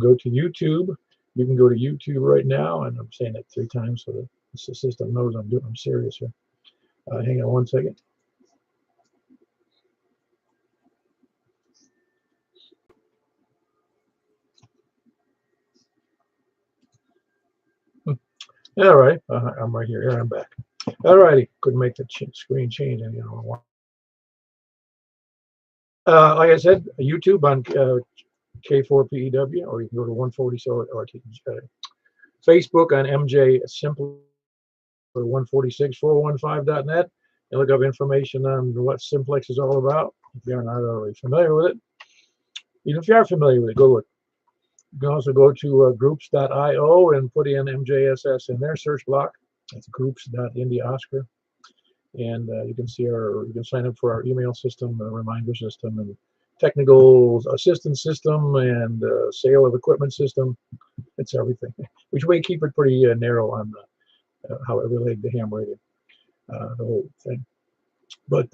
Go to YouTube. You can go to YouTube right now, and I'm saying it 3 times so that the system knows I'm serious here. Hang on one second. All right, I'm right here. Here I'm back. All righty, couldn't make the screen change. And, like I said, YouTube on K4PEW, or you can go to 140 or Facebook on MJ Simplex or 146.415.net and look up information on what Simplex is all about. If you're not already familiar with it, even if you are familiar with it, go with it. You can also go to groups.io and put in MJSS in their search block. That's groups.IndyOscar. And you can see you can sign up for our email system, reminder system, and technical assistance system, and sale of equipment system. It's everything. Which way keep it pretty narrow on how it related to ham radio, the whole thing. But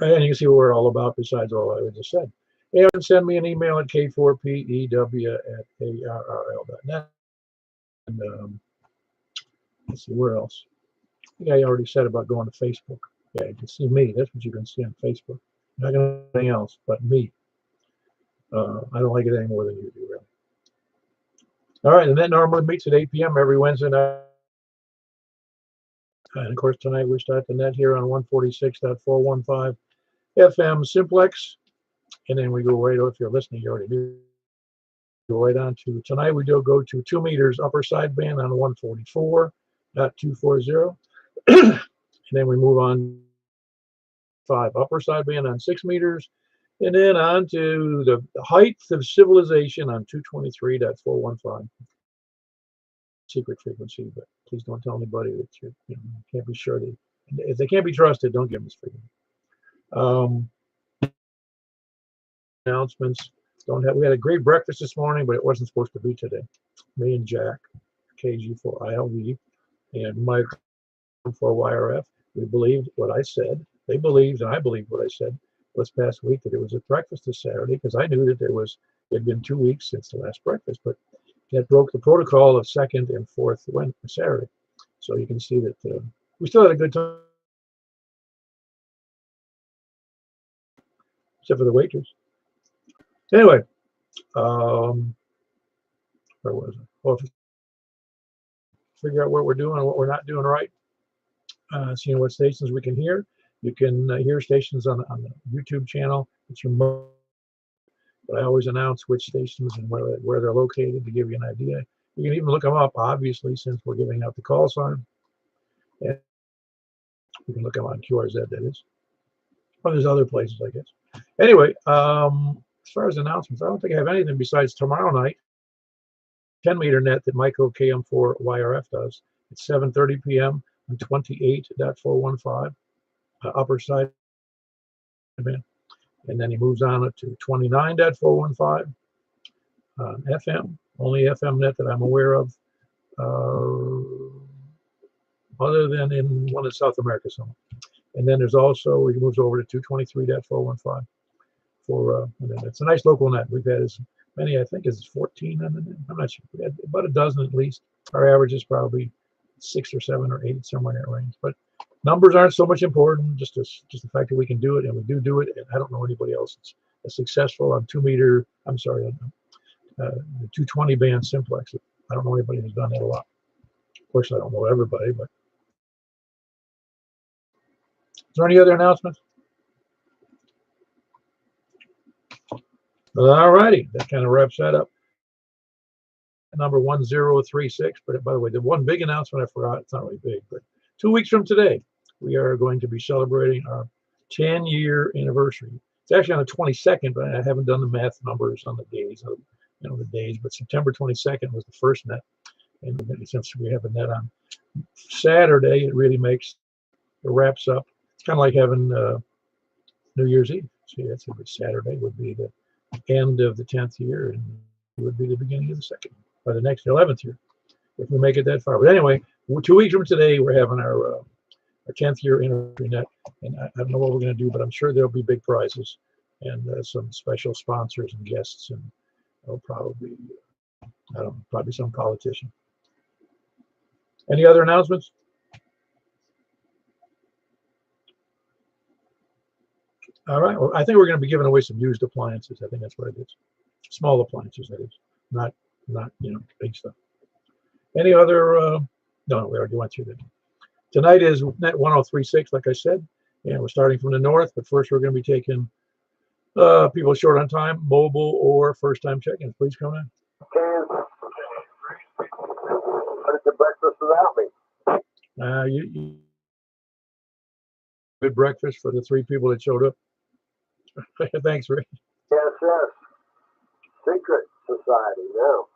and you can see what we're all about besides all I just said. And send me an email at k4pew@arrl.net. And let's see, where else? I think I already said about going to Facebook. Yeah, you can see me. That's what you can see on Facebook. Not going to do anything else but me. I don't like it any more than you do, really. All right, and that normally meets at 8 p.m. every Wednesday night. And of course, tonight we start the net here on 146.415 FM Simplex. And then we go right, if you're listening, you already knew. Go right on to tonight. We do go to 2 meters upper sideband on 144.240. And then we move on 5 upper sideband on 6 meters. And then on to the height of civilization on 223.415. Secret frequency, but please don't tell anybody that you can't be sure. If they can't be trusted, don't give them this frequency. Announcements. We had a great breakfast this morning, but it wasn't supposed to be today. Me and Jack, KG4ILV, and Mike for YRF, we believed what I said. They believed, and I believed what I said this past week, that it was a breakfast this Saturday, because I knew that it had been 2 weeks since the last breakfast, but that broke the protocol of 2nd and 4th Saturday. So you can see that we still had a good time, except for the waitress. Anyway, where was it? Well, figure out what we're doing and what we're not doing right. Seeing what stations we can hear. You can hear stations on the YouTube channel. It's remote, but I always announce which stations and where they're located to give you an idea. You can even look them up, obviously, since we're giving out the call sign. And you can look them on QRZ, that is. Well, there's other places, I guess. Anyway, as far as announcements, I don't think I have anything besides tomorrow night, 10-meter net that Michael KM4 YRF does. It's 7:30 p.m. on 28.415 upper side band. And then he moves on to 29.415 FM, only FM net that I'm aware of, other than in one in South America somewhere. And then there's also, he moves over to 223.415 and then it's a nice local net. We've had as many, I think, as 14 on the net. I'm not sure. We had about a dozen at least. Our average is probably 6 or 7 or 8, somewhere in that range. But numbers aren't so much important, just the fact that we can do it, and we do it. And I don't know anybody else that's successful on 2 the 220 band simplex. I don't know anybody who's done that a lot. Of course, I don't know everybody, but is there any other announcements? All righty, that kind of wraps that up. Number 1036. But by the way, the one big announcement I forgot, it's not really big, but 2 weeks from today, we are going to be celebrating our 10-year anniversary. It's actually on the 22nd, but I haven't done the math numbers on the days, but September 22nd was the first net. And since we have a net on Saturday, it wraps up. It's kind of like having New Year's Eve. See, that's every Saturday would be the end of the 10th year, and it would be the beginning of the second, or the next 11th year, if we make it that far. But anyway, 2 weeks from today, we're having our 10th year anniversary net, and I don't know what we're going to do, but I'm sure there'll be big prizes. and some special sponsors and guests, and probably, I don't know, probably some politician. Any other announcements? All right. Well, I think we're going to be giving away some used appliances. I think that's what it is. Small appliances, that is, not big stuff. Any other? No, we already went through that. Tonight is Net 1036, like I said, and we're starting from the north. But first, we're going to be taking people short on time, mobile or first-time check-ins. Please come in. What is the breakfast without me? You good breakfast for the 3 people that showed up. Thanks, Rick. Yes, yes. Secret society, no.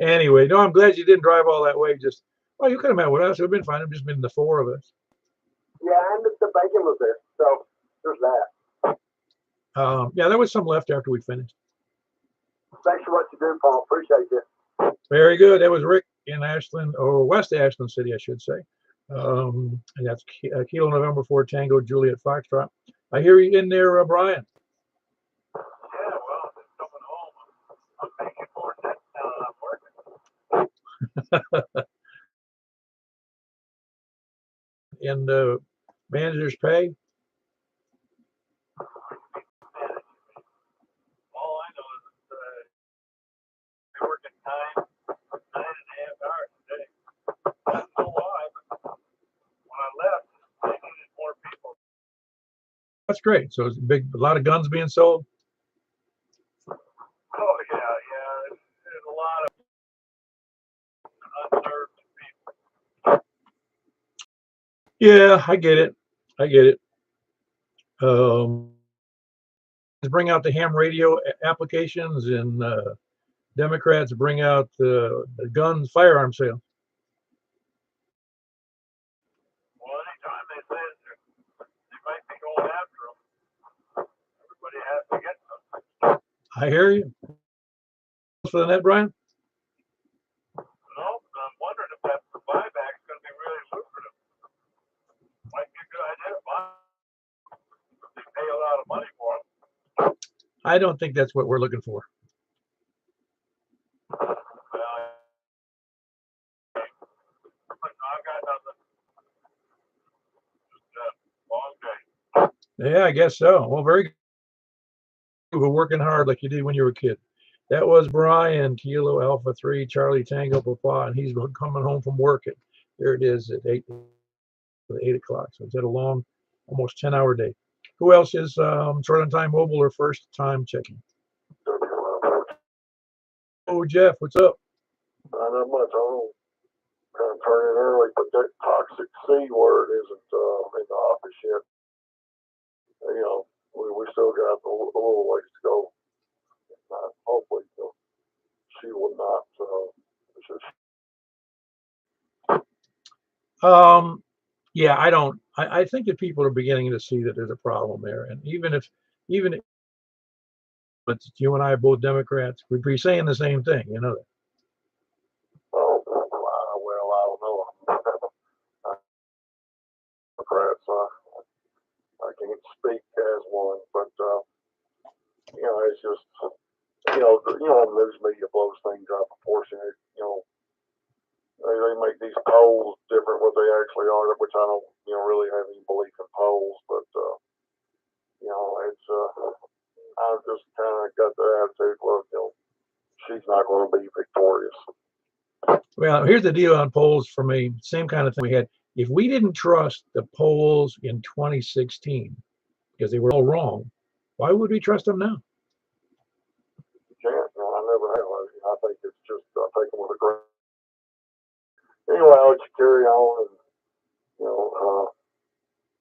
Anyway, no, I'm glad you didn't drive all that way. Just, well, you could have met with us. It would have been fine. It would just been the 4 of us. Yeah, and the bacon was there, so there's that. Yeah, there was some left after we finished. Thanks for what you do, Paul. Appreciate you. Very good. That was Rick in Ashland, or West Ashland City, I should say. And that's Kilo November 4 Tango Juliet Foxtrot. I hear you in there, Brian. Yeah, well, I'm just coming home. I'm making more sense now that I'm working. And the manager's pay? All I know is they're working 9.5 hours a day. I don't know why, but when I left, they needed more people. That's great. So it's a lot of guns being sold. Oh yeah. There's a lot of unnerved people. Yeah, I get it. Bring out the ham radio applications, and Democrats bring out the guns, firearm sale. Well, anytime they say they might be going after them, everybody has to get something. I hear you. For the net, Brian? No, I'm wondering if that buyback's going to be really lucrative. Might be a good idea to buy. They pay a lot of money for them. I don't think that's what we're looking for. Well, I've got nothing. Just a long day. Yeah, I guess so. Well, very good. We're working hard like you did when you were a kid. That was Brian, Kilo Alpha 3, Charlie Tango Papa, and he's coming home from work. There it is at 8 o'clock. So it's had a long, almost 10-hour day. Who else is short on time mobile or first time checking? Oh, Jeff, what's up? Not that much. I'm kind of turning early, but that toxic C word isn't in the office yet. You know, we still got a little ways to go. Hopefully, she will not. Yeah, I think that people are beginning to see that there's a problem there, and even if but you and I are both Democrats, we'd be saying the same thing, you know that. Oh, well, I don't know. Democrats, I can't speak as one, but it's just the news media blows things out of proportion. They make these polls different what they actually are, which I don't really have any belief in polls, but it's I've just kind of got the attitude, look, she's not going to be victorious. Well, here's the deal on polls for me. Same kind of thing we had. If we didn't trust the polls in 2016 because they were all wrong, why would we trust them now? You can't. I never have. I think it's just taken with a grain. Anyway, I'll let you carry on and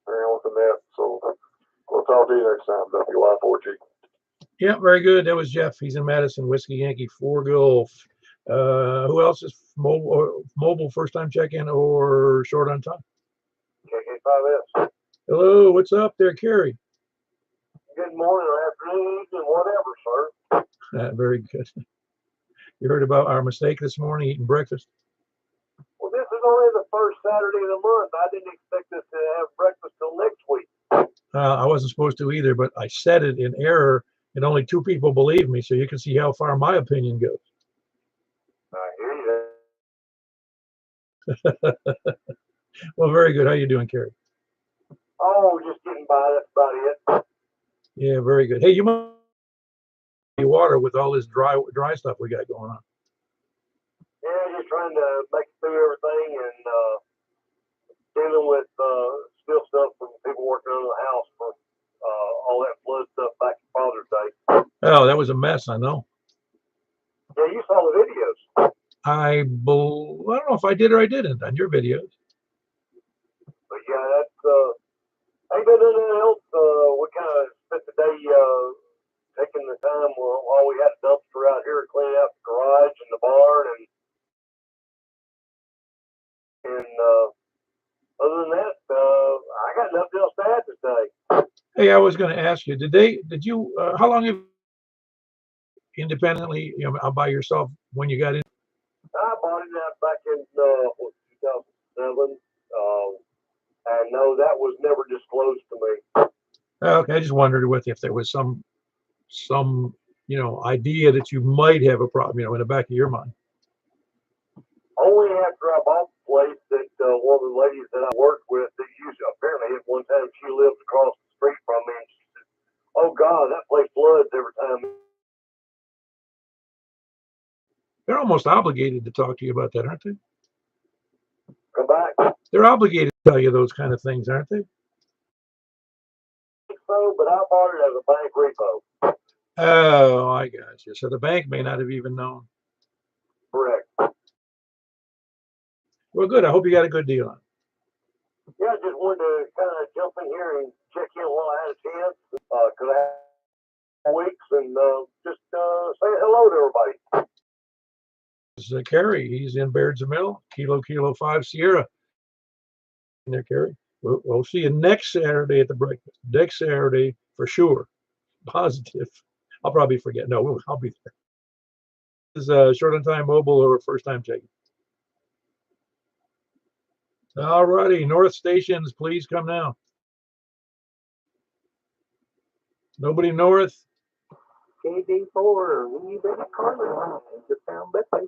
carry on with the net. So we'll talk to you next time. WY4G. Yeah, very good. That was Jeff. He's in Madison, Whiskey Yankee 4 Golf. Who else is mobile first time check-in or short on time? KK5S. Hello, what's up there, Kerry? Good morning or afternoon and whatever, sir. Very good. You heard about our mistake this morning eating breakfast? Well, this is only the first Saturday of the month. I didn't expect us to have breakfast till next week. I wasn't supposed to either, but I said it in error, and only 2 people believe me. So you can see how far my opinion goes. I hear you. Well, very good. How you doing, Carrie? Oh, just getting by. That's about it. Yeah, very good. Hey, you might be water with all this dry stuff we got going on. Yeah, just trying to make it through everything and dealing with still stuff from people working on the house from all that flood stuff back to Father's Day. Oh, that was a mess. I know. Yeah, you saw the videos. I don't know if I did or I didn't on your videos. But yeah, that's ain't been anything else. We kind of spent the day taking the time while we had a dumpster out here cleaning out the garage and the barn and other than that, I got nothing else to add today. Hey, I was going to ask you, did you, how long have you independently, by yourself when you got in? I bought it out back in 2007. And no, that was never disclosed to me. Okay, I just wondered if there was some idea that you might have a problem, in the back of your mind. Only after I bought the place that one of the ladies that I worked with that used apparently at one time she lived across the street from me and she said, "Oh God, that place floods every time." They're almost obligated to talk to you about that, aren't they? Come back. They're obligated to tell you those kind of things, aren't they? So, but I bought it as a bank repo. Oh, I got you. So the bank may not have even known. Correct. Well, good. I hope you got a good deal on it. Yeah, I just wanted to kind of jump in here and check in while I had a chance because I had weeks and just say hello to everybody. This is Kerry. He's in Baird's Mill, Kilo 5 Sierra. In there, Kerry. We'll see you next Saturday at the breakfast. Next Saturday for sure. Positive. I'll probably forget. No, I'll be there. This is short on time mobile or first time checking. All righty, North Stations, please come now. Nobody north. KD4, we better call it. Just found that.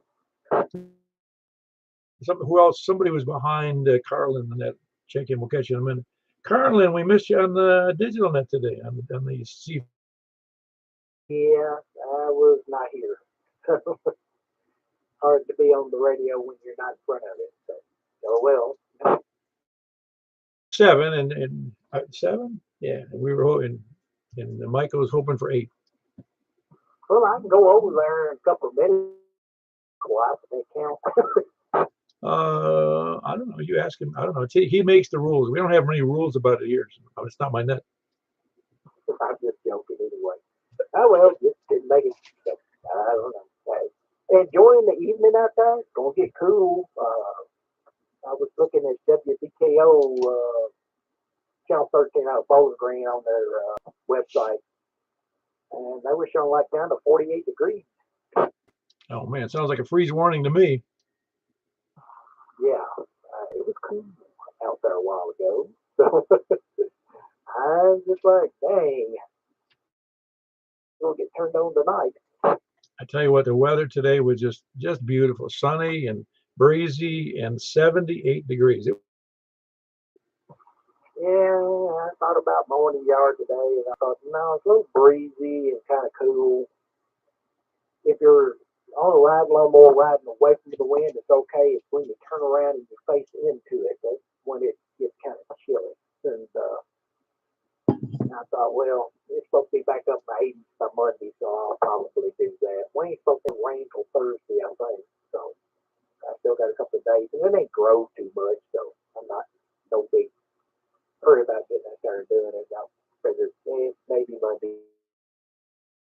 Who else? Somebody was behind Carlin in that check-in. We'll catch you in a minute. Carlin, we missed you on the digital net today on the C. Yeah, I was not here. Hard to be on the radio when you're not in front of it. So, oh well. 7 and 7. Yeah, we were hoping, and Michael was hoping for 8. Well, I can go over there in a couple of minutes. Quiet, they count. I don't know. You ask him. I don't know. He makes the rules. We don't have any rules about it here. So it's not my net. I'm just joking anyway. Oh well, just didn't make it. I don't know. Enjoying the evening out there. It's gonna get cool. I was looking at WBKO Channel 13 out of Bowling Green on their website, and they were showing like down to 48 degrees. Oh man, it sounds like a freeze warning to me. Yeah, it was cool out there a while ago. So I was just like, dang, it'll get turned on tonight. I tell you what, the weather today was just beautiful, sunny and breezy, and 78 degrees. Yeah, I thought about mowing the yard today, and I thought, no, it's a little breezy and kind of cool. If you're on a ride lawnmower riding away from the wind, it's okay. It's when you turn around and you face into it, that's when it gets kind of chilly. And I thought, well, it's supposed to be back up in the 80s by Monday, so I'll probably do that. We ain't supposed to rain till Thursday, I think. So I still got a couple of days, and it ain't grow too much, so I'm not no big hurry about getting out there and doing it. I figured maybe Monday.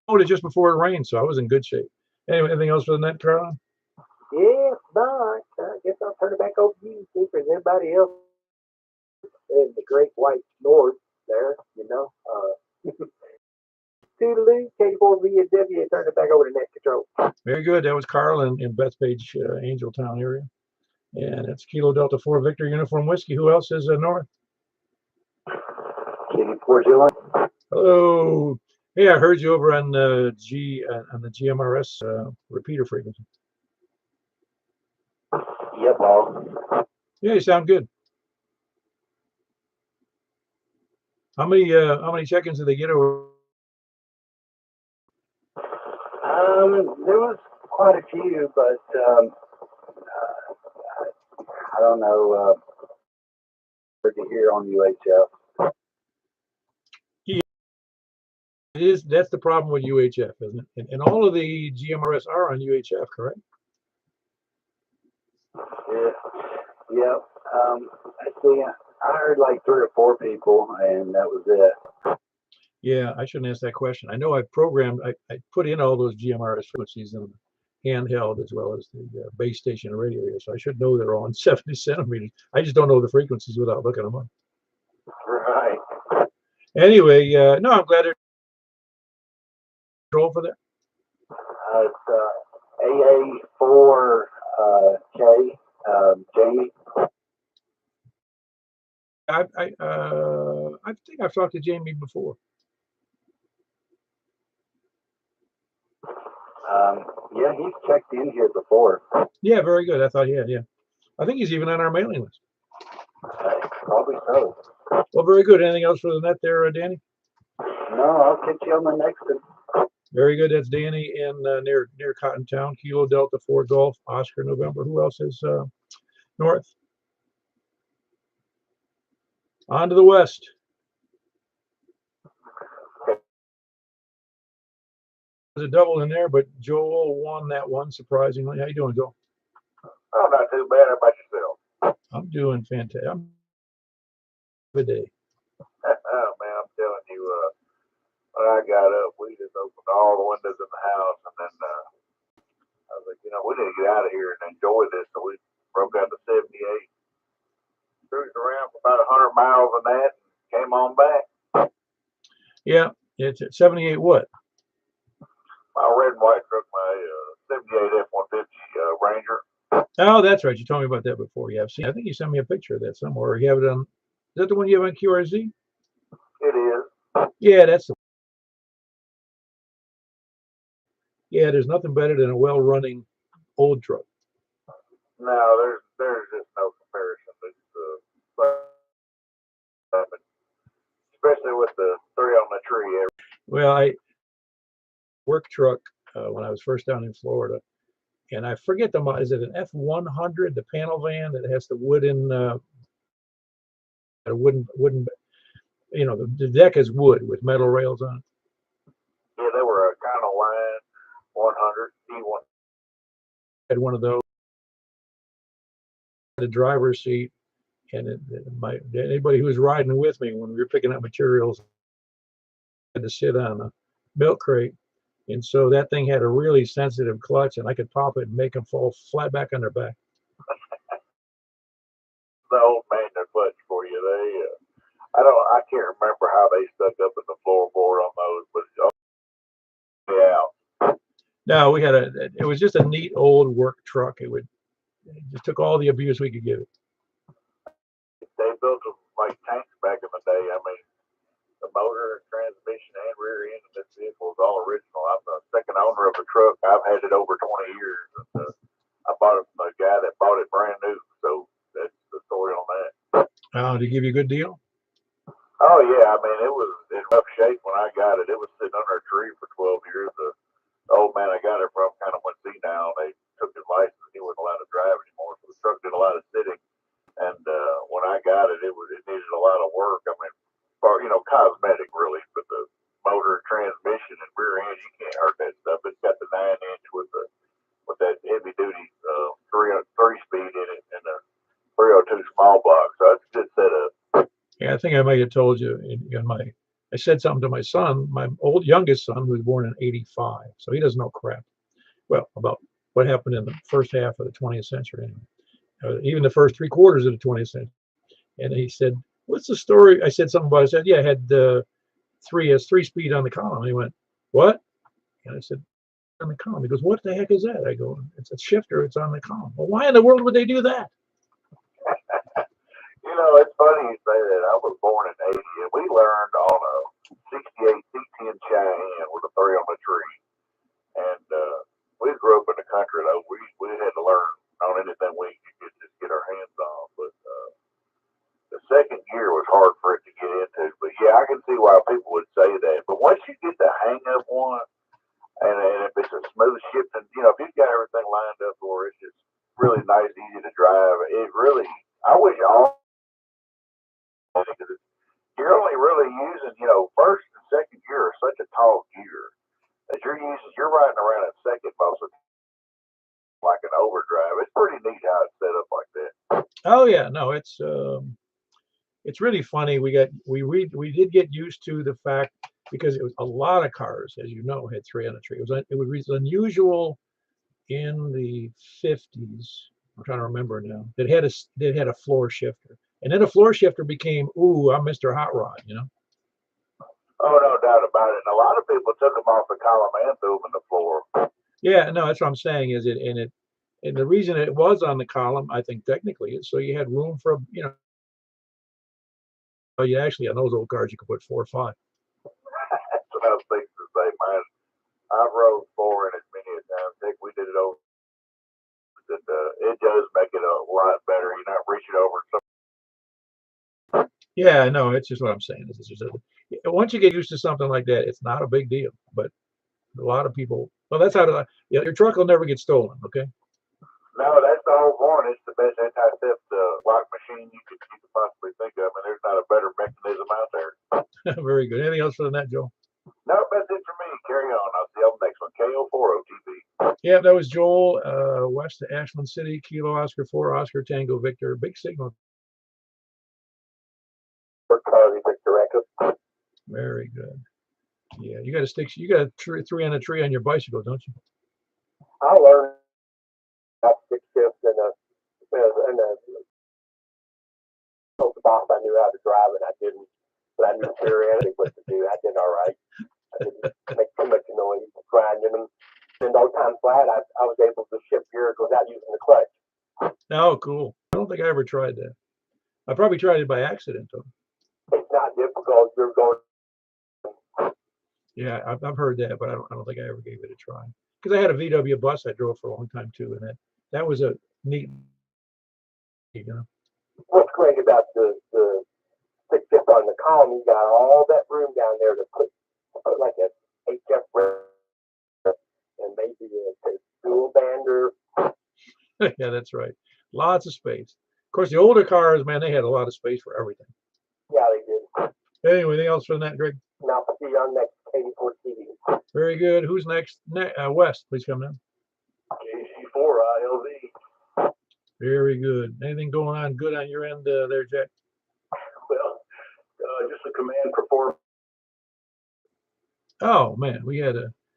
Oh, just before it rained, so I was in good shape. Anyway, anything else for the net, Carolyn? Yeah, if not, I guess I'll turn it back over to you. See if there's anybody else in the Great White North there, Toodaloo, K4VW, turn it back over to net control. Very good. That was Carl in Bethpage, Angeltown area. And it's Kilo Delta 4 Victor Uniform Whiskey. Who else is north? KD4 We're doing. Hello. Hey, I heard you over on the GMRS repeater frequency. Yep, boss. Yeah, you sound good. How many check-ins did they get over? There was quite a few, but I don't know. What you hear on UHF? That's the problem with UHF, isn't it? And all of the GMRS are on UHF, correct? Yeah. Yep. I see. I heard like 3 or 4 people, and that was it. Yeah, I shouldn't ask that question. I know I programmed, I put in all those GMRS frequencies in the handheld as well as the base station radio here, so I should know they're on 70 centimeters. I just don't know the frequencies without looking them up. Right. Anyway, no, I'm glad they're control for that. It's AA4K, Jamie. I think I've talked to Jamie before. Yeah, he's checked in here before. Yeah, very good. I thought, yeah. I think he's even on our mailing list. Probably so. Well, very good. Anything else for the net there, Danny? No, I'll catch you on the next one. Very good. That's Danny in near Cottontown, Kilo Delta 4 Golf, Oscar November. Who else is north? On to the west. There's a double in there, but Joel won that one surprisingly. How you doing, Joel? Oh, not too bad. How about yourself? I'm doing fantastic. I'm good day. Oh, man, I'm telling you, when I got up, we just opened all the windows in the house, and then I was like, we need to get out of here and enjoy this. So we broke out to 78, cruised around for about 100 miles on that, and came on back. Yeah, it's at 78 what? My red and white truck, my 78 F-150 Ranger. Oh, that's right. You told me about that before. Yeah, I've seen. I think you sent me a picture of that somewhere. You have it on. Is that the one you have on QRZ? It is. Yeah, that's the. Yeah, there's nothing better than a well-running old truck. No, there's just no comparison. Especially with the 3 on the tree. Well, I work truck when I was first down in Florida, and I forget the model. Is it an F100, the panel van that has the wooden, wooden, the deck is wood with metal rails on it. Yeah, they were a kind of line 100 E1. Had one of those. The driver's seat, and anybody who was riding with me when we were picking up materials had to sit on a milk crate, and so that thing had a really sensitive clutch, and I could pop it and make them fall flat back on their back. The old manual clutch for you. I can't remember how they stuck up in the floorboard on those, but yeah. No, it was just a neat old work truck. It just took all the abuse we could give it. They built them like tanks back in the day. I mean, the motor, transmission, and rear end of this vehicle is all original. I'm the second owner of the truck. I've had it over 20 years. And, I bought it from a guy that bought it brand new. So that's the story on that. Did he give you a good deal? Oh, yeah. I mean, it was in rough shape when I got it. It was sitting under a tree for 12 years. The old man I got it from kind of went senile. They took his license. He wasn't allowed to drive anymore. So the truck did a lot of sitting. And when I got it, it needed a lot of work. I mean, cosmetic really, but the motor, transmission, and rear end, you can't hurt that stuff. It's got the 9-inch with that heavy duty 3-speed in it and a 302 small block. So it's a good setup. Yeah, I think I might have told you I said something to my son, my youngest son, who was born in '85, so he doesn't know crap. Well, about what happened in the first half of the 20th century, anyway. Even the first 3/4 of the 20th century. And he said, "What's the story?" I said something about it. I said, "Yeah, I had 3-speed on the column." And he went, "What?" And I said, "On the column." He goes, "What the heck is that?" I go, "It's a shifter. It's on the column." Well, why in the world would they do that? know, it's funny you say that. I was born in '80, and we learned on a '68 C10 Cheyenne with a 3 on the tree. And we grew up in the country, though. We had to learn on anything we could just get our hands on. But the second year was hard for it to get into. But yeah, I can see why people would say that. But once you get the hang of one, and if it's a smooth shifting, you know, if you've got everything lined up where it's just really nice, easy to drive, it really, I wish all, because you're only really using, you know, first and second gear are such a tall gear that you're riding around in second most of the time, like an overdrive. It's pretty neat how it's set up like that. Oh yeah, no, it's really funny. We did get used to the fact, because it was a lot of cars, as you know, had 3 on the tree. It was unusual in the 50s. I'm trying to remember now. That had a floor shifter, and then a floor shifter became, ooh, I'm Mr. Hot Rod, you know. Oh, no doubt about it. And a lot of people took them off the column and threw them in the floor. Yeah, no, that's what I'm saying. And the reason it was on the column, I think technically, is so you had room for, you know, you actually on those old cars you could put 4 or 5. That's what I was thinking to say, man. I've rode 4 in as many a time. I think we did it over. It does make it a lot better. You're not reaching over. Yeah, no, it's just what I'm saying. Once you get used to something like that, it's not a big deal. But a lot of people, well, that's how your truck will never get stolen. Okay. No, that's the whole point. It's the best anti-theft lock machine you could possibly think of, and there's not a better mechanism out there. Very good. Anything else for the net, Joe? No, that's it for me. Carry on. I'll see you on the next one. KO4 OTV. Yeah, that was Joel, west of Ashland City, Kilo Oscar 4, Oscar Tango Victor. Big signal. For Charlie Victor Echo. Very good. Yeah, you got to stick. You got a 3 on a tree on your bicycle, don't you? I learned about stick shift and the boss. I knew how to drive and I didn't, but I knew theoretically what to do. I did all right. I didn't make too much noise grinding them. And those times flat, I was able to shift gears without using the clutch. Oh, cool. I don't think I ever tried that. I probably tried it by accident, though. It's not difficult. You're going. Yeah, I've heard that, but I don't think I ever gave it a try. Because I had a VW bus I drove for a long time too, and that was a neat, you know. What's great about the stick shift on the column, you got all that room down there to put like a HF and maybe a dual bander. Yeah, that's right. Lots of space. Of course, the older cars, man, they had a lot of space for everything. Yeah, they did. Anyway, anything else for that, Greg? Now, see you on next KD4 TV. Very good. Who's next? West, please come down. KC4 ILV. Very good. Anything going on good on your end there, Jack? Well, just a command performance. Oh man,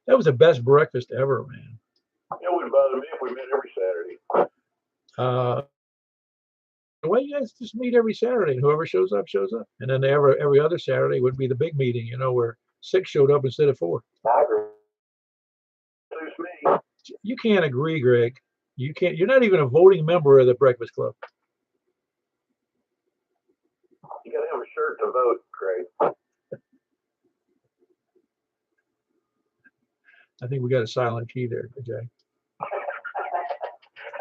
that was the best breakfast ever, man. It wouldn't bother me if we met every Saturday. Why you guys just meet every Saturday? And whoever shows up, shows up. And then every other Saturday would be the big meeting, you know, where 6 showed up instead of 4. I agree. Suits me. You can't agree, Greg. You can't. You're not even a voting member of the Breakfast Club. You gotta have a shirt to vote, Craig. I think we got a silent key there, Jack.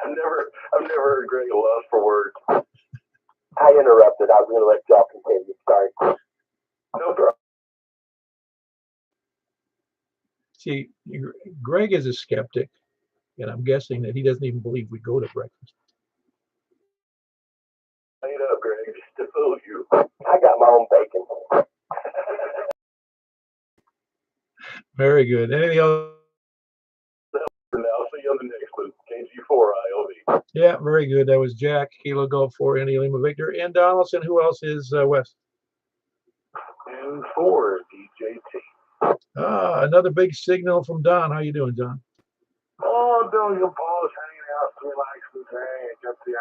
I've never heard Greg lost for words. I interrupted. I was going to let y'all continue. Sorry. No problem. See, Greg is a skeptic, and I'm guessing that he doesn't even believe we go to breakfast. Hang it up, Greg, just to fool you. I got my own bacon. Very good. Anything else? I'll see you on the next one. KG4 ILV. Yeah, very good. That was Jack, Kilo Golf 4, Andy Lima Victor, and Donaldson. Who else is West? And 4 DJT. Another big signal from Don. How you doing, John? Oh, doing good, boss. Hanging out, relaxing today. Got the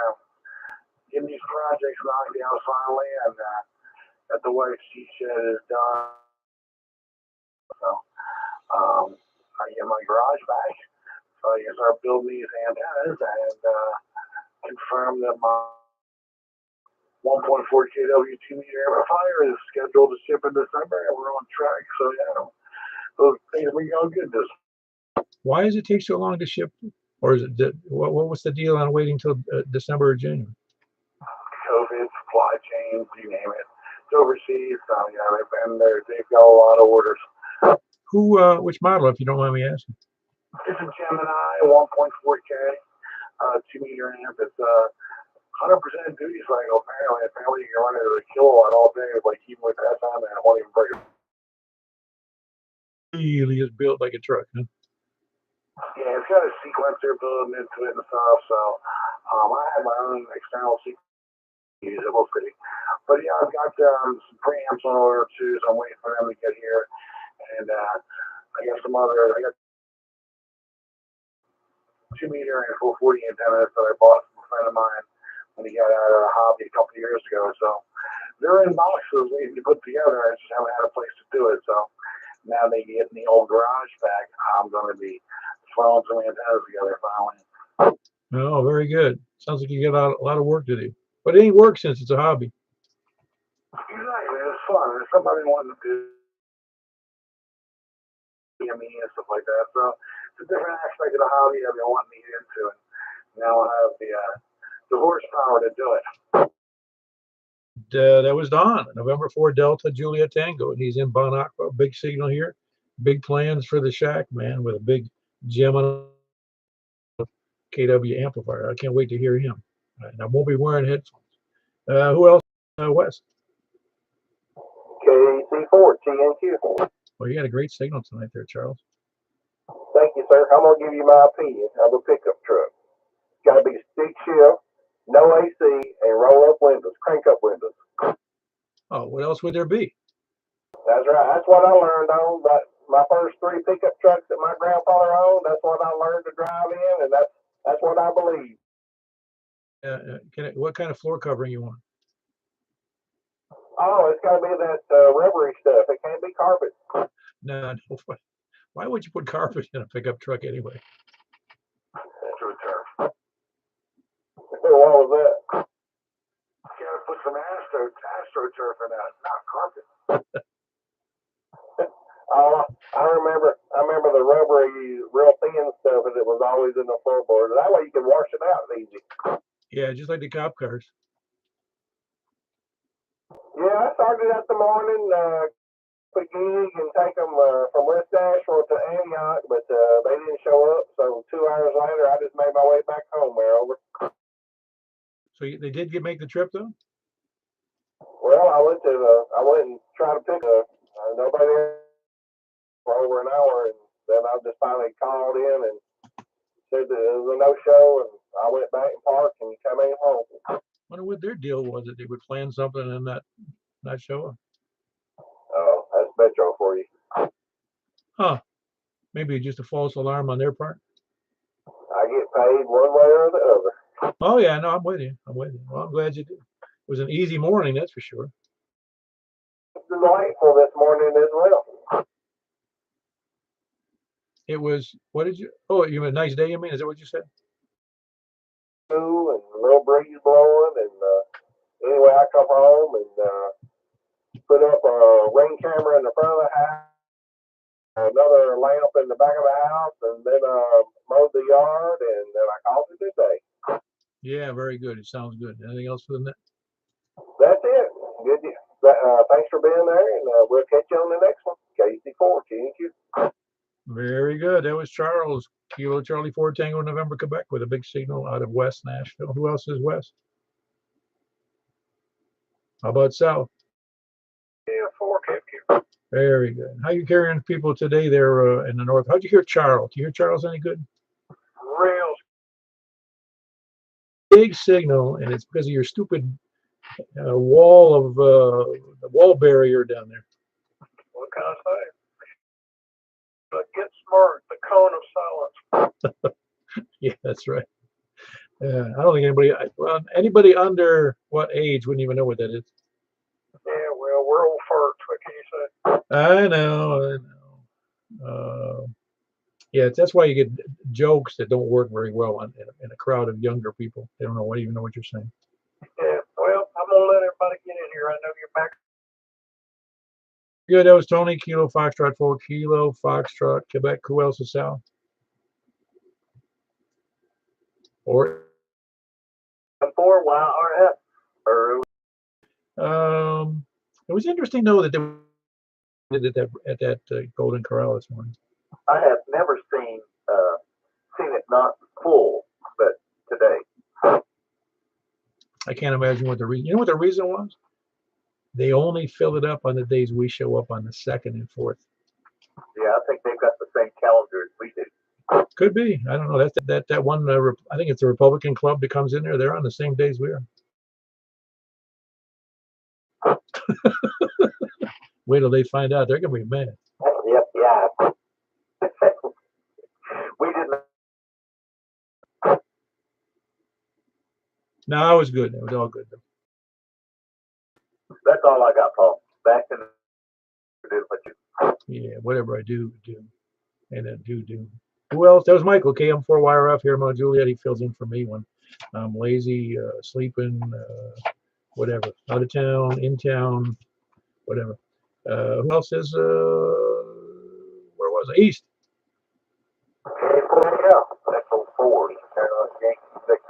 getting these projects knocked down finally, and got the white she shed is done. So, I get my garage back. So I can start building these antennas and confirm that my 1.4 kW 2-meter amplifier is scheduled to ship in December, and we're on track. So yeah, those things we go good this. Why does it take so long to ship? Or is it what was the deal on waiting till December or January? COVID, supply chains, you name it. It's overseas, so yeah, they've got a lot of orders. Which model, if you don't mind me asking? It's a Gemini 1.4K 2-meter amp. It's 100% duty cycle. Apparently you can run it at a kilowatt all day, like even with SM, and it won't even break it. Really is built like a truck, huh? Yeah, it's got a sequencer built into it and stuff. So I have my own external sequencer. We'll see. But yeah, I've got some preamps on order too, so I'm waiting for them to get here. And I got I got 2-meter and 440 antennas that I bought from a friend of mine when he got out of the hobby a couple of years ago. So they're in boxes waiting to put together. I just haven't had a place to do it. So now they get in the old garage back. I'm going to be throwing some antennas together finally. Oh, very good. Sounds like you got a lot of work to do. But it ain't work since it's a hobby. Exactly. It's fun. There's somebody wanting to do me and stuff like that. So it's a different aspect of the hobby I've been wanting to get into. And now I have the horsepower to do it. That was Don, November 4 Delta Juliet Tango, and he's in Bon Aqua. Big signal here. Big plans for the shack, man, with a big Gemini KW amplifier. I can't wait to hear him. And I won't be wearing headphones. Who else? Wes. KC4 TNQ. Well, you got a great signal tonight there, Charles. Thank you, sir. I'm gonna give you my opinion of a pickup truck. It's gotta be stick shift, no AC, and roll up windows, crank up windows. Oh, what else would there be? That's right. That's what I learned on my first 3 pickup trucks that my grandfather owned. That's what I learned to drive in, and that's what I believe. What kind of floor covering you want? Oh, it's gotta be that rubbery stuff. It can't be carpet. No. Why would you put carpet in a pickup truck anyway? AstroTurf. What was that? You gotta put some AstroTurf in that, not carpet. Oh, I remember the rubbery, real thin stuff, and it was always in the floorboard. That way you can wash it out easy. Yeah, just like the cop cars. Yeah, I started out the morning, a gig and take them from West Asheville to Antioch, but they didn't show up. So 2 hours later, I just made my way back home there. Over. So they did make the trip though? Well, I went and tried to pick nobody there for over an hour, and then I just finally called in and said that it was a no-show, and I went back and parked and came in home. I wonder what their deal was, that they would plan something and not show up. Oh, that's Metro for you. Huh. Maybe just a false alarm on their part. I get paid one way or the other. Oh yeah, no, I'm with you. Well, I'm glad you did. It was an easy morning, that's for sure. It's delightful this morning as well. It was, you had a nice day, you mean? Is that what you said? Cool and a little breeze blowing, and anyway, I come home and put up a ring camera in the front of the house, another lamp in the back of the house, and then mowed the yard, and then I called it a day. Yeah, very good. It sounds good. Anything else for the net? That's it. Good. Thanks for being there, and we'll catch you on the next one. KC4, TNQ. Very good. That was Charles, Kilo Charlie 4 Tango November, Quebec, with a big signal out of West Nashville. Who else is West? How about South? Yeah, 4 KQ. Very good. How you carrying people today there in the north? How'd you hear Charles? Do you hear Charles any good? Real. Big signal, and it's because of your stupid wall barrier down there. What can I say? But get smart. The cone of silence. Yeah, that's right. I don't think anybody under what age wouldn't even know what that is. Yeah, well, we're old farts. What can you say? I know. Yeah, that's why you get jokes that don't work very well in a crowd of younger people. They don't even know what you're saying. Yeah, well, I'm gonna let sure I know your back. Good, that was Tony, Kilo Foxtrot 4, Kilo Foxtrot, Quebec. Who else is Sal? Or 4 YRF. Or it was interesting though that they did at that Golden Corral this morning. I have never seen it not full, but today. I can't imagine what the reason. You know what the reason was? They only fill it up on the days we show up on the 2nd and 4th. Yeah, I think they've got the same calendar as we do. Could be. I don't know. That's that one. I think it's the Republican Club that comes in there. They're on the same days we are. Wait till they find out. They're gonna be mad. Yep, yeah. We didn't. No, it was good. It was all good. That's all I got, Paul. Back in the what you. Yeah, whatever I do, and then do. Who else? That was Michael, KM4YRF here, Mount Juliet. He fills in for me when I'm lazy, sleeping, whatever, out of town, in town, whatever. Who else is? Where was I? East. Okay, yeah. That's 04. Yankee 6.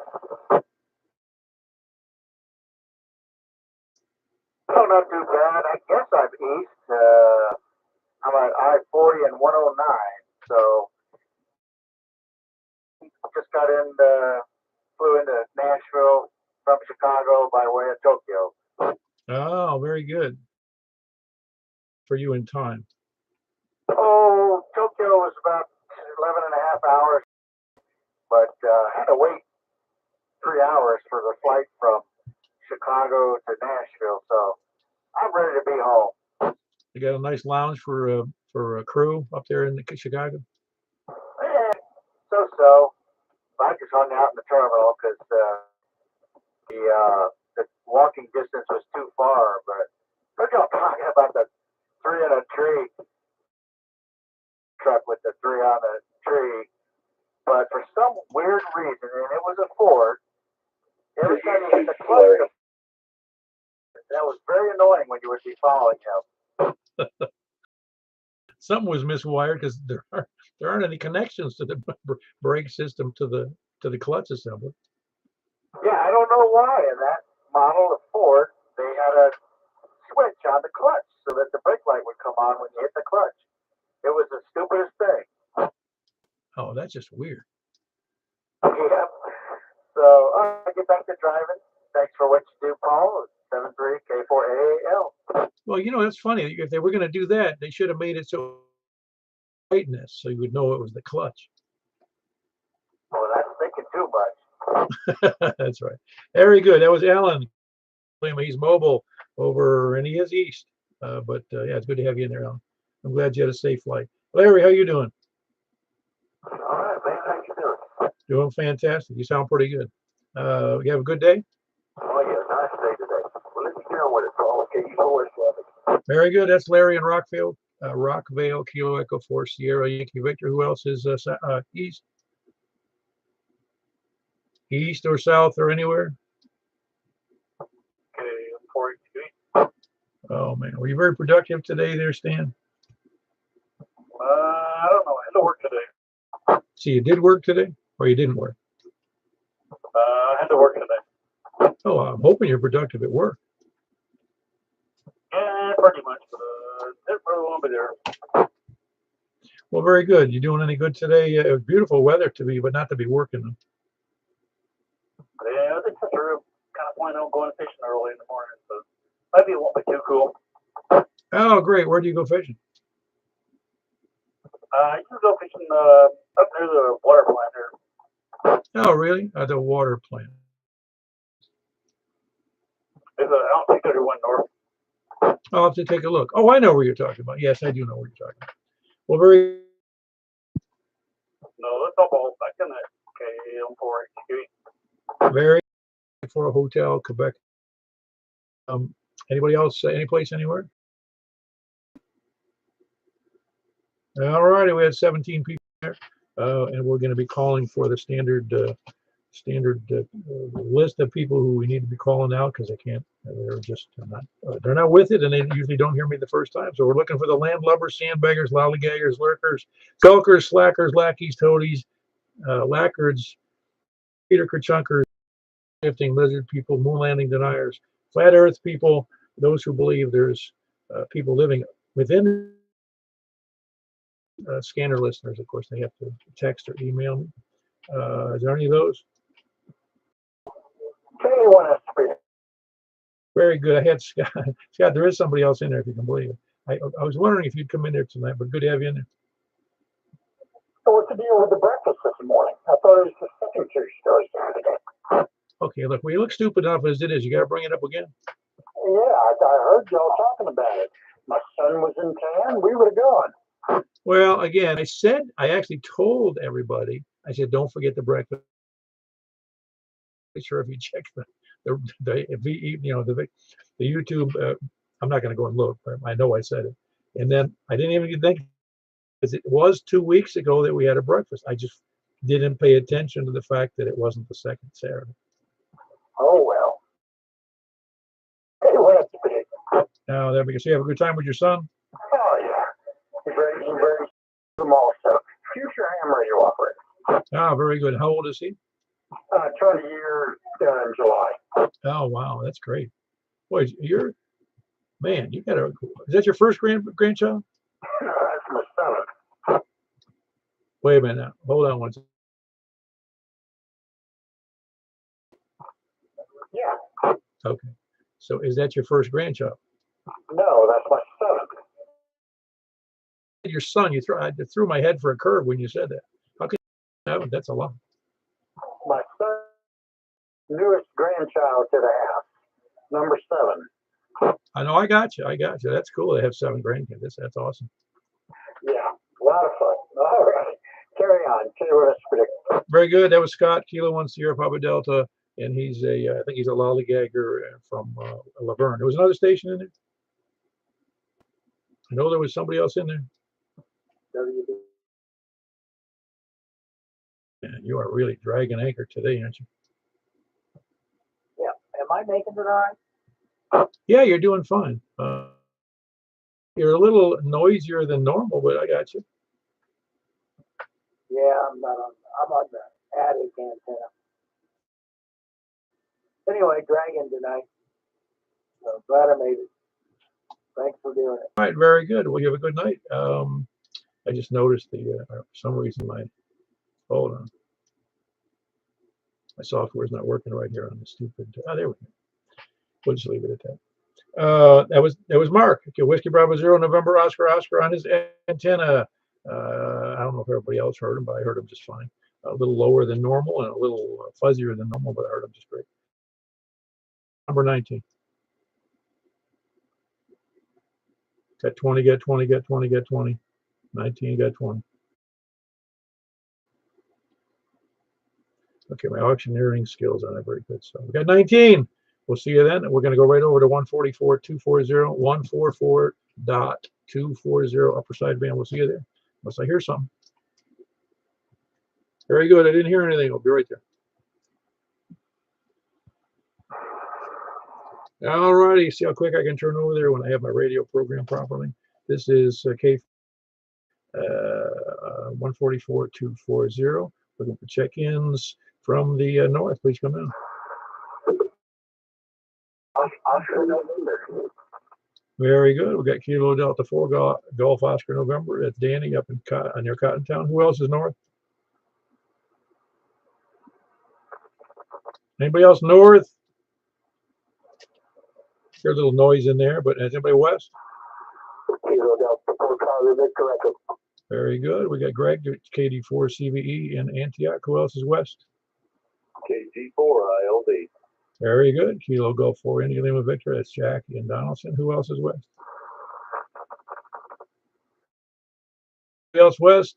Oh, not too bad. I guess I'm east. I'm at I-40 and 109. So just flew into Nashville from Chicago by way of Tokyo. Oh, very good. For you in time. Oh, Tokyo was about 11 and a half hours, but had to wait 3 hours for the flight from Chicago to Nashville. So I'm ready to be home. You got a nice lounge for a crew up there in Chicago. So. I just hung out in the terminal because the walking distance was too far. But look how talking about the 3 in a tree truck with the 3 on the tree. But for some weird reason, and it was a Ford, every time you hit the clutch, that was very annoying when you would be following him. Something was miswired because there aren't any connections to the brake system to the clutch assembly. Yeah, I don't know why. In that model of Ford, they had a switch on the clutch so that the brake light would come on when you hit the clutch. It was the stupidest thing. Oh, that's just weird. Yeah. So I get back to driving. Thanks for what you do, Paul. 73K4AAL. Well, you know, it's funny. If they were going to do that, they should have made it so brightness so you would know it was the clutch. Well, that's thinking too much. That's right. Very good. That was Alan. He's mobile over, and he is east. Yeah, it's good to have you in there, Alan. I'm glad you had a safe flight. Larry, how you doing? All right, man. How you doing? Doing fantastic. You sound pretty good. You have a good day? Oh, yeah. Nice day today. Well, let me know when it's all okay. You know where it's. Very good. That's Larry in Rockvale. Rockvale, Kilo Echo 4 Sierra Yankee Victor. Who else is east? East or south or anywhere? Okay, 483. Oh man, were you very productive today there, Stan? I don't know. I had to work today. See, you did work today, or you didn't work? I had to work today. Oh, I'm hoping you're productive at work. Yeah, pretty much. Didn't really want to be there. Well, very good. You doing any good today? It was beautiful weather to be, but not to be working. Yeah, I think that's true. Kind of planning on going fishing early in the morning, so maybe it won't be too cool. Oh, great. Where do you go fishing? I used to go fishing up near the water plant here. Oh, really? The water plant. There's I don't think there's one north. I'll have to take a look. Oh, I know where you're talking about. Yes, I do know where you're talking about. Well, very. No, that's all balls back in that KM4HQ. Very for a hotel, Quebec. Anybody else? Any place, anywhere? All righty, we had 17 people there, and we're going to be calling for the standard standard list of people who we need to be calling out because they can't. They're just not. They're not with it, and they usually don't hear me the first time. So we're looking for the landlubbers, sandbaggers, lollygaggers, lurkers, skulkers, slackers, lackeys, toadies, lackards, Peter Kerchunkers, shifting lizard people, moon landing deniers, flat Earth people, those who believe there's people living within. Scanner listeners, of course, they have to text or email me. Is there any of those? Very good. I had Scott. Scott, there is somebody else in there if you can believe it. I was wondering if you'd come in there tonight, but good to have you in there. So what's the deal with the breakfast this morning? I thought it was the second Tuesday. Okay, look, we look stupid enough as it is. You got to bring it up again. Yeah, I heard y'all talking about it. My son was in town. We would have gone. Well, again, I actually told everybody, I said, don't forget the breakfast. Sure, if you check the YouTube, I'm not going to go and look, but I know I said it. And then I didn't even think, because it was 2 weeks ago that we had a breakfast. I just didn't pay attention to the fact that it wasn't the second Saturday. Oh, well. Anyway, that's big. Now, there, because you have a good time with your son. Oh, yeah. He's very small stuff. Future hammer you operate. Ah, very good. How old is he? 20 years in July. Oh, wow, that's great. Boy, you got is that your first grandchild? That's my son. Wait a minute now. Hold on one second. Yeah. Okay. So is that your first grandchild? No, that's my son. Your son, I threw my head for a curve when you said that. How can you, that's a lot. My son, newest grandchild to the house, number 7. I know, I got you. That's cool. They have 7 grandkids. That's awesome. Yeah, a lot of fun. All right, carry on. Tell you what else predict. Very good. That was Scott, Kilo 1 Sierra Papa Delta, and he's I think he's a lollygagger from Laverne. There was another station in there. I know there was somebody else in there. Man, you are really dragging anchor today, aren't you? Yeah. Am I making it all right? Yeah, you're doing fine. You're a little noisier than normal, but I got you. Yeah, I'm on the attic antenna. Anyway, dragging tonight. So glad I made it. Thanks for doing it. All right, very good. Well, you have a good night. I just noticed for some reason hold on. My software's not working right here on the stupid. There we go. We'll just leave it at that. That was Mark. Okay, Whiskey Bravo 0 November Oscar on his antenna. I don't know if everybody else heard him, but I heard him just fine. A little lower than normal and a little fuzzier than normal, but I heard him just great. Number 19. Got 20, got 20, got 20, got 20. 19, got 20. Okay, my auctioneering skills aren't very good. So we got 19. We'll see you then. We're going to go right over to 144.240, 144.240 upper sideband. We'll see you there. Unless I hear something. Very good. I didn't hear anything. I'll be right there. All righty. See how quick I can turn over there when I have my radio program properly. This is K 144.240. Looking for check-ins from the north. Please come in. Oscar November. Very good. We got Kilo Delta 4 Golf Oscar November. That's Danny up near Cotton Town. Who else is north? Anybody else north? Here's a little noise in there, but is anybody west? Kilo Delta 4 correct. Very good. We got Greg, KD4 CVE in Antioch. Who else is west? KT4 ILD. Very good. Kilo Golf 4 India Lima Victor. That's Jack in Donaldson. Who else is west? Who else west?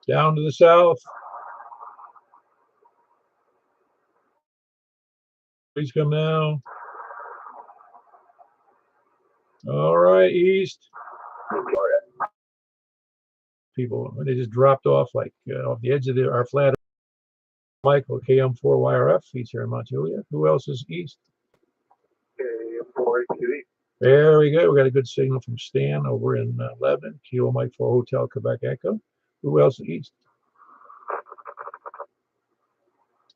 Down to the south. Please come now. All right, east. people, they just dropped off like off the edge of our flat. Michael, KM4YRF, he's here in Mount Juliet. Who else is east? KM4HQ. Very good. We got a good signal from Stan over in Lebanon. Kilo Mike 4 Hotel Quebec Echo. Who else is east?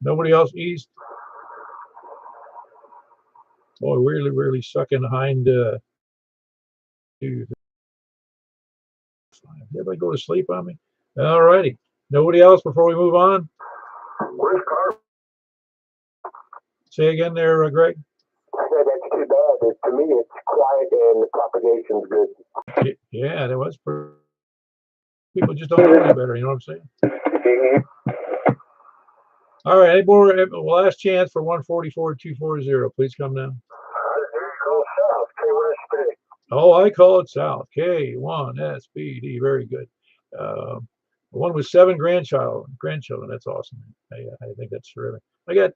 Nobody else east? Boy, really sucking behind. Everybody go to sleep on me? All righty. Nobody else before we move on? Where's Carver? Say again there, Greg. I said that's too bad. To me, it's quiet and the propagation's good. Yeah, that was pretty. People just don't know any better. You know what I'm saying? All right, any more? Last chance for 144-240. Please come down. There you go, south. K1SPD. Oh, I call it south. K1SPD. Very good. One with 7 grandchildren. That's awesome. I think that's terrific. I got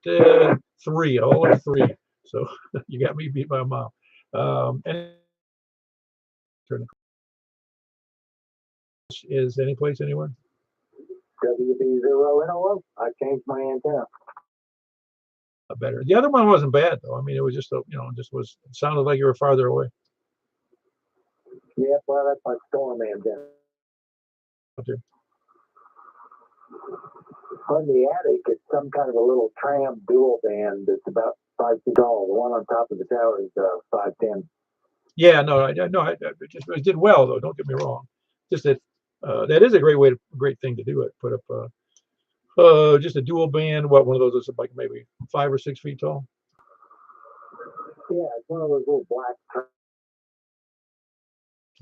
3. All of 3. So you got me beat by a mile. And is any place anywhere? WB0NOO. I changed my antenna. Better. The other one wasn't bad though. I mean, it was just it sounded like you were farther away. Yeah, well, that's my storm antenna. Okay. On the attic, it's some kind of a little tram dual band that's about 5 feet tall. The one on top of the tower is 5'10". Yeah, no, it did well though. Don't get me wrong. Just that that is a great thing to do. It put up just a dual band. One of those is like maybe 5 or 6 feet tall. Yeah, it's one of those little black.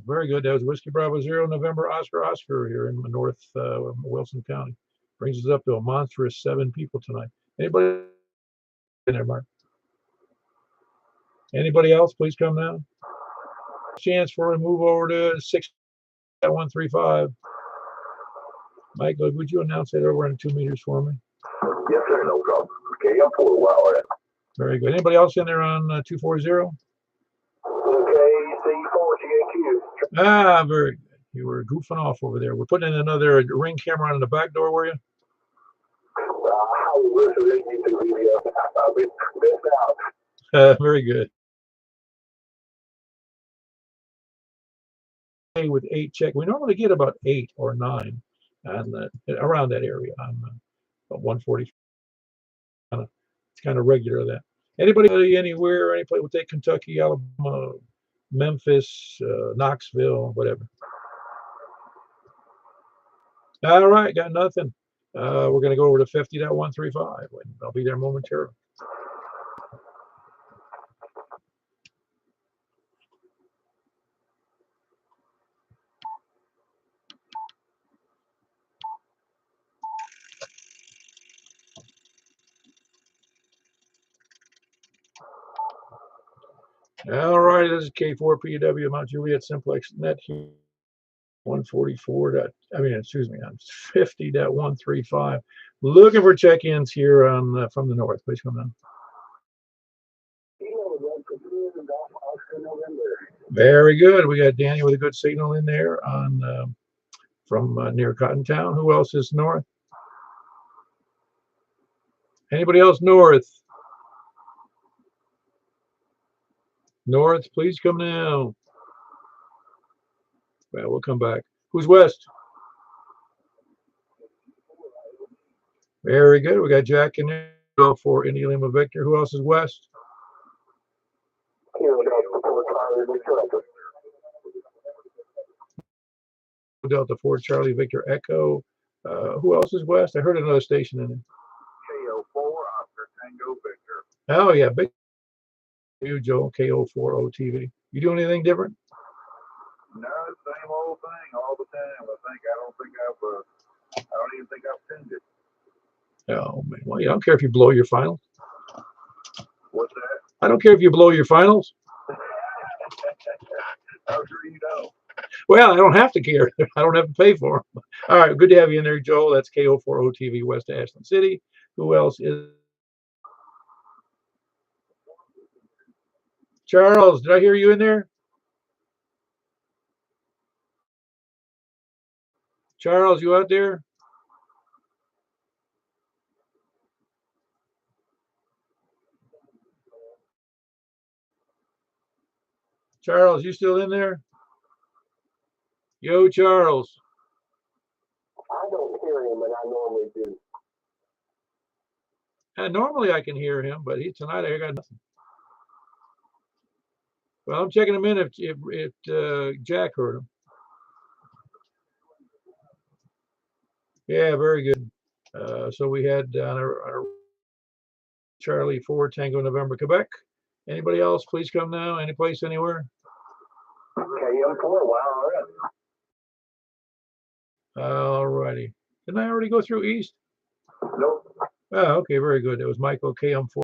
Very good. That was Whiskey Bravo 0 November Oscar here in North Wilson County. Brings us up to a monstrous 7 people tonight. Anybody in there, Mark? Anybody else? Please come down. Chance for a move over to 6.135. Michael, would you announce that over in 2 meters for me? Yes, sir. No problem. Okay, I'm for a while. Very good. Anybody else in there on 240? Okay, C4GAQ. Ah, very good. You were goofing off over there. We're putting in another ring camera on the back door, were you? I was listening to the I've been missed out. Very good. With 8 check, we normally get about 8 or 9 on around that area on 140. It's kind of regular that. Anybody anywhere, any place? We'll take Kentucky, Alabama, Memphis, Knoxville, whatever. All right, got nothing. We're going to go over to 50.135. I'll be there momentarily. All right, this is K4PW Mount Juliet Simplex Net 144. Excuse me, on 50.135. Looking for check-ins here on from the north. Please come down. Very good. We got Danny with a good signal in there on from near Cottontown. Who else is north? Anybody else north? North, please come down. Well, we'll come back. Who's west? Very good. We got Jack in there. Go for India Lima Victor. Who else is west? Delta 4 Charlie Victor Echo. Who else is west? I heard another station in there. KO4 Oscar Tango Victor. Oh yeah, big you, Joe. KO4 OTV. You doing anything different? No, same old thing all the time. I don't even think I've pinned it. Oh man, well, I don't care if you blow your finals. What's that? I don't care if you blow your finals. How sure you know? Well, I don't have to care. I don't have to pay for them. All right, good to have you in there, Joel. That's KO4 OTV West Ashland City. Who else is? Charles, did I hear you in there? Charles, you out there? Charles, you still in there? Yo, Charles. I don't hear him, and I normally do. Normally I can hear him, but tonight I got nothing. Well, I'm checking him in if Jack heard him. Yeah, very good. So we had on our Charlie 4 Tango November Quebec. Anybody else? Please come now. Any place, anywhere? KM4, wow, All righty. Didn't I already go through East? nope. Oh, okay, very good. That was Michael KM4.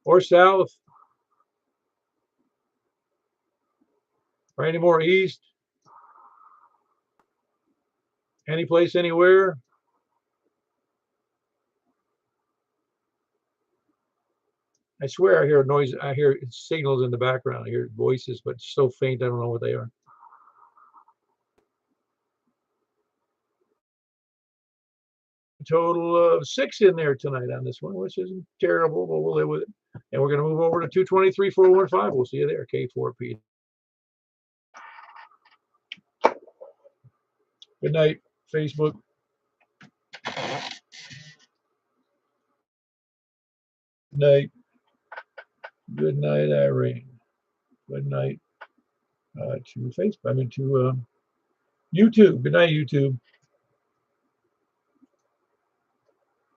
Or South. Or any more East? Any place, anywhere? I swear I hear noise. I hear signals in the background. I hear voices, but it's so faint I don't know what they are. Total of 6 in there tonight on this one, which isn't terrible, but we'll live with it. And we're going to move over to 223-415. We'll see you there, K4P. Good night, Facebook. Good night. Good night, Irene. Good night to Facebook. I mean to YouTube. Good night, YouTube.